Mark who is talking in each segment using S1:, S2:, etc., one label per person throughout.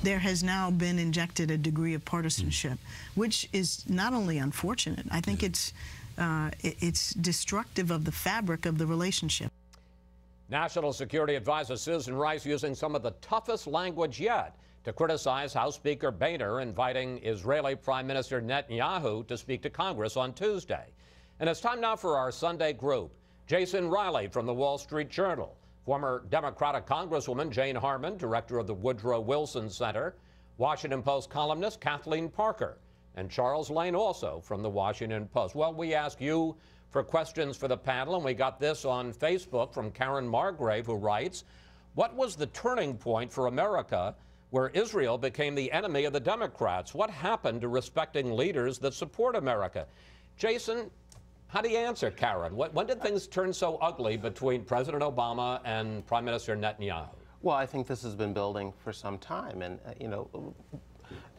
S1: there has now been injected a degree of partisanship, which is not only unfortunate, I think it's destructive of the fabric of the relationship.
S2: National Security Advisor Susan Rice using some of the toughest language yet to criticize House Speaker Boehner inviting Israeli Prime Minister Netanyahu to speak to Congress on Tuesday. And it's time now for our Sunday group. Jason Riley from the Wall Street Journal, former Democratic Congresswoman Jane Harman, director of the Woodrow Wilson Center, Washington Post columnist Kathleen Parker, and Charles Lane also from the Washington Post. Well, we ask you for questions for the panel, and we got this on Facebook from Karen Margrave, who writes, what was the turning point for America where Israel became the enemy of the Democrats? What happened to respecting leaders that support America? Jason, how do you answer Karen? When did things turn so ugly between President Obama and Prime Minister Netanyahu?
S3: Well, I think this has been building for some time. And, you know,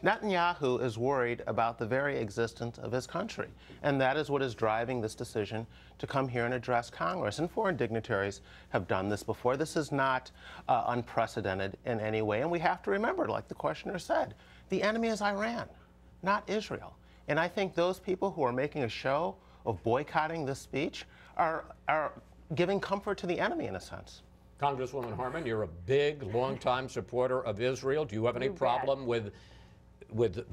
S3: Netanyahu is worried about the very existence of his country. And that is what is driving this decision to come here and address Congress. And foreign dignitaries have done this before. This is not unprecedented in any way. And we have to remember, like the questioner said, the enemy is Iran, not Israel. And I think those people who are making a show of boycotting this speech are giving comfort to the enemy in a sense.
S2: Congresswoman Harman, you're a big, longtime supporter of Israel. Do you have any problem with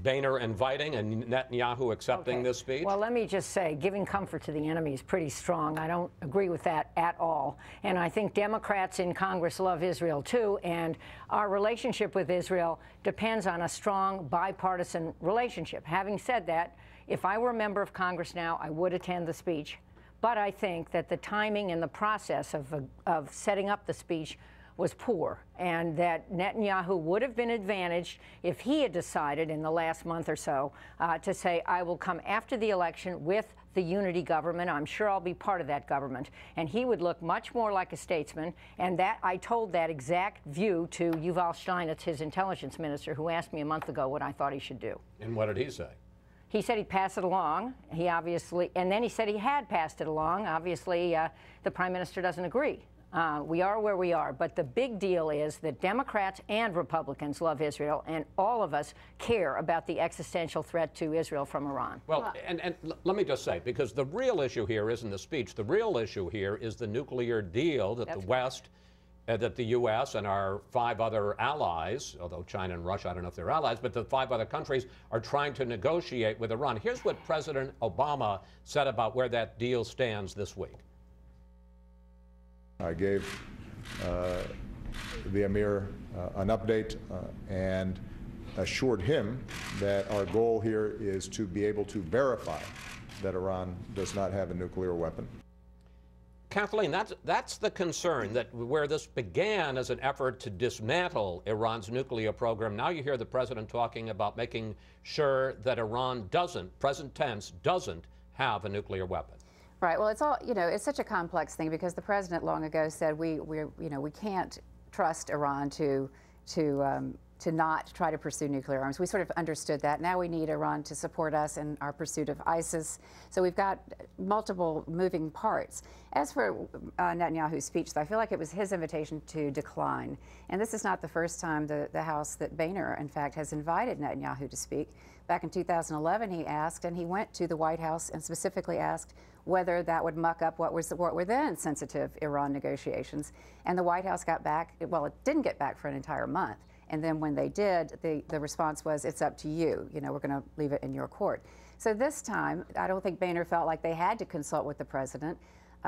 S2: Boehner inviting and Netanyahu accepting this speech?
S4: Well, let me just say, giving comfort to the enemy is pretty strong. I don't agree with that at all. And I think Democrats in Congress love Israel, too. And our relationship with Israel depends on a strong bipartisan relationship. Having said that, if I were a member of Congress now, I would attend the speech. But I think that the timing and the process of setting up the speech was poor, and that Netanyahu would have been advantaged if he had decided in the last month or so to say, I will come after the election with the unity government. I'm sure I'll be part of that government. And he would look much more like a statesman. And that I told that exact view to Yuval Steinitz, his intelligence minister, who asked me a month ago what I thought he should do.
S2: And what did he say?
S4: He said he'd pass it along. He obviously, and then he said he had passed it along. Obviously, the prime minister doesn't agree. We are where we are. But the big deal is that Democrats and Republicans love Israel, and all of us care about the existential threat to Israel from Iran.
S2: Well, and let me just say, because the real issue here isn't the speech. The real issue here is the nuclear deal that the West, that the U.S. and our 5 other allies, although China and Russia, I don't know if they're allies, but the 5 other countries are trying to negotiate with Iran. Here's what President Obama said about where that deal stands this week.
S5: I gave the Emir an update and assured him that our goal here is to be able to verify that Iran does not have a nuclear weapon.
S2: Kathleen, that's the concern, that where this began as an effort to dismantle Iran's nuclear program, now you hear the president talking about making sure that Iran doesn't, present tense, doesn't have a nuclear weapon.
S6: Right. Well, it's all, you know, it's such a complex thing because the president long ago said we can't trust Iran to not try to pursue nuclear arms. We sort of understood that. Now we need Iran to support us in our pursuit of ISIS. So we've got multiple moving parts. As for Netanyahu's speech, I feel like it was his invitation to decline. And this is not the first time the House that Boehner, in fact, has invited Netanyahu to speak. Back in 2011, he asked, and he went to the White House and specifically asked whether that would muck up what were then sensitive Iran negotiations. And the White House got back, well, it didn't get back for an entire month. And then when they did, the response was, it's up to you. You know, we're going to leave it in your court. So this time, I don't think Boehner felt like they had to consult with the president.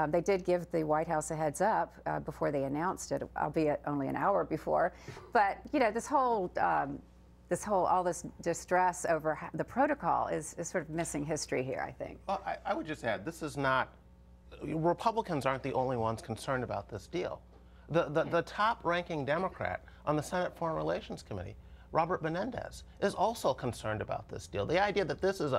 S6: They did give the White House a heads up before they announced it, albeit only an hour before. But, you know, all this distress over the protocol is sort of missing history here, I think.
S3: Well, I would just add, this is not, Republicans aren't the only ones concerned about this deal. The top-ranking Democrat on the Senate Foreign Relations Committee, Robert Menendez, is also concerned about this deal. The idea that this is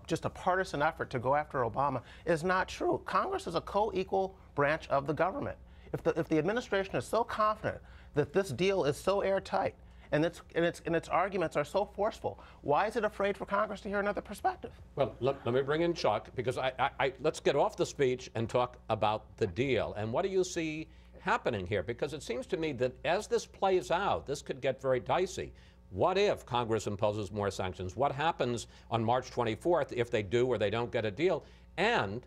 S3: just a partisan effort to go after Obama is not true. Congress is a co-equal branch of the government. If the administration is so confident that this deal is so airtight and its arguments are so forceful, why is it afraid for Congress to hear another perspective?
S2: Well, let me bring in Chuck, because let's get off the speech and talk about the deal. And what do you see happening here? Because it seems to me that as this plays out, this could get very dicey. What if Congress imposes more sanctions? What happens on March 24th if they do or they don't get a deal? And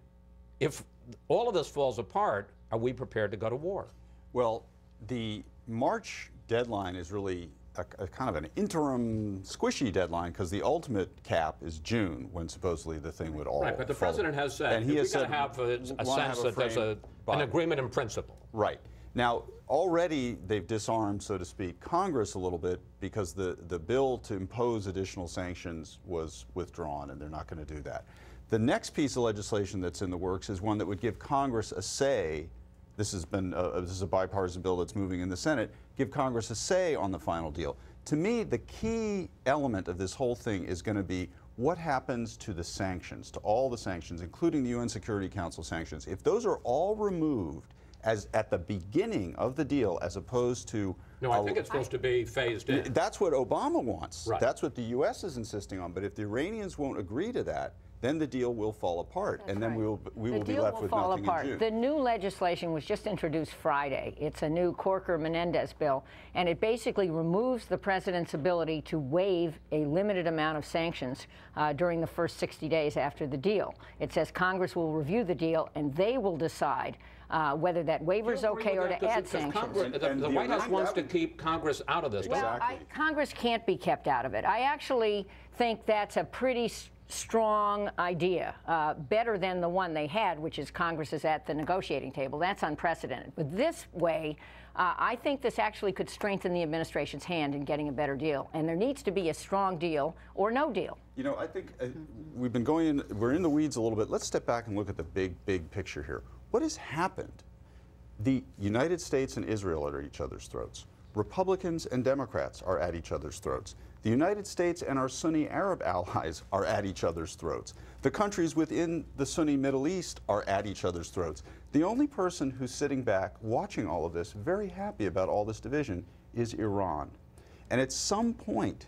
S2: if all of this falls apart, are we prepared to go to war?
S7: Well, the March deadline is really a kind of an interim squishy deadline, because the ultimate cap is June, when supposedly the thing would all
S2: Right, but the president has said,
S7: and he has said,
S2: have a sense that there's an agreement in principle.
S7: Right. Now, already they've disarmed, so to speak, Congress a little bit, because the bill to impose additional sanctions was withdrawn, and they're not going to do that. The next piece of legislation that's in the works is one that would give Congress a say. This is a bipartisan bill that's moving in the Senate. Give Congress a say on the final deal. To me, the key element of this whole thing is going to be what happens to the sanctions, to all the sanctions, including the UN Security Council sanctions. If those are all removed as at the beginning of the deal, as opposed to...
S2: No, I think it's supposed to be phased in.
S7: That's what Obama wants.
S2: Right.
S7: That's what the U.S. is insisting on. But if the Iranians won't agree to that, then the deal will fall apart, and then we will be left with nothing in June.
S4: The new legislation was just introduced Friday. It's a new Corker-Menendez bill, and it basically removes the president's ability to waive a limited amount of sanctions during the first 60 days after the deal. It says Congress will review the deal, and they will decide whether that waiver is okay or to add sanctions.
S2: The White House wants to keep Congress out of this.
S4: Well, Congress can't be kept out of it. I actually think that's a pretty strong idea, better than the one they had, which is Congress is at the negotiating table. That's unprecedented. But this way, I think this actually could strengthen the administration's hand in getting a better deal. And there needs to be a strong deal or no deal.
S7: You know, I think we've been going in, we're in the weeds a little bit. Let's step back and look at the big picture here. What has happened? The United States and Israel are at each other's throats. Republicans and Democrats are at each other's throats. The United States and our Sunni Arab allies are at each other's throats. The countries within the Sunni Middle East are at each other's throats. The only person who's sitting back watching all of this, very happy about all this division, is Iran. And at some point,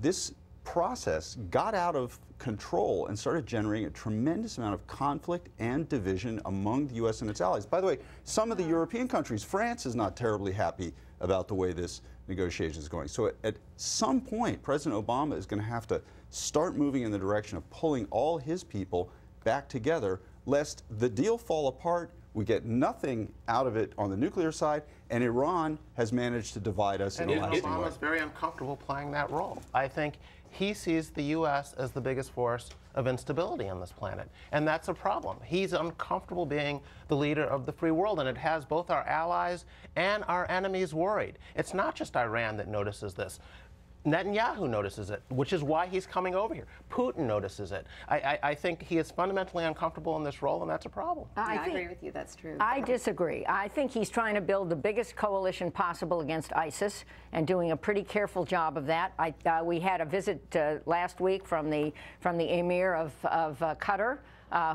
S7: this process got out of control and started generating a tremendous amount of conflict and division among the U.S. and its allies. By the way, some of the European countries, France is not terribly happy about the way this negotiation is going. So at some point, President Obama is going to have to start moving in the direction of pulling all his people back together, lest the deal fall apart, we get nothing out of it on the nuclear side, and Iran has managed to divide us in a lasting way.
S3: Obama's very uncomfortable playing that role. I think he sees the U.S. as the biggest force of instability on this planet, and that's a problem. He's uncomfortable being the leader of the free world, and it has both our allies and our enemies worried. It's not just Iran that notices this. Netanyahu notices it, which is why he's coming over here. Putin notices it. I think he is fundamentally uncomfortable in this role, and that's a problem.
S6: I agree with you. That's true.
S4: I disagree. I think he's trying to build the biggest coalition possible against ISIS and doing a pretty careful job of that. We had a visit last week from the Emir of Qatar,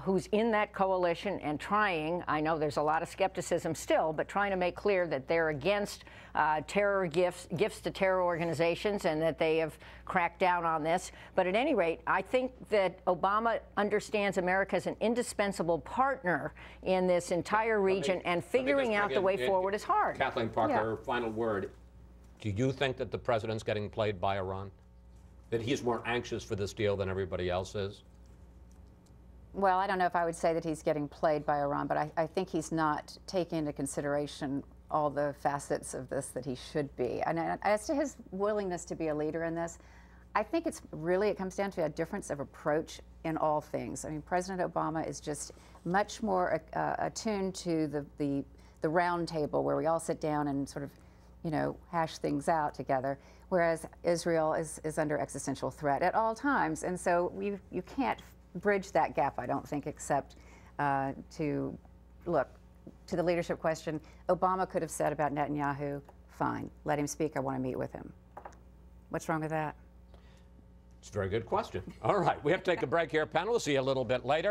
S4: who's in that coalition and trying, I know there's a lot of skepticism still, but trying to make clear that they're against terror gifts to terror organizations, and that they have cracked down on this. But at any rate, I think that Obama understands America as an indispensable partner in this entire region, and figuring out the way forward is hard.
S2: Kathleen Parker, final word. Do you think that the president's getting played by Iran? That he's more anxious for this deal than everybody else is?
S6: Well, I don't know if I would say that he's getting played by Iran, but I think he's not taking into consideration all the facets of this that he should be. And as to his willingness to be a leader in this, I think it comes down to a difference of approach in all things. I mean, President Obama is just much more attuned to the round table where we all sit down and sort of, you know, hash things out together, whereas Israel is under existential threat at all times. And so you can't bridge that gap, I don't think, except to look to the leadership question. Obama could have said about Netanyahu, fine, let him speak, I want to meet with him. What's wrong with that?
S2: It's a very good question. All right, we have to take a break here, panel. We'll see you a little bit later.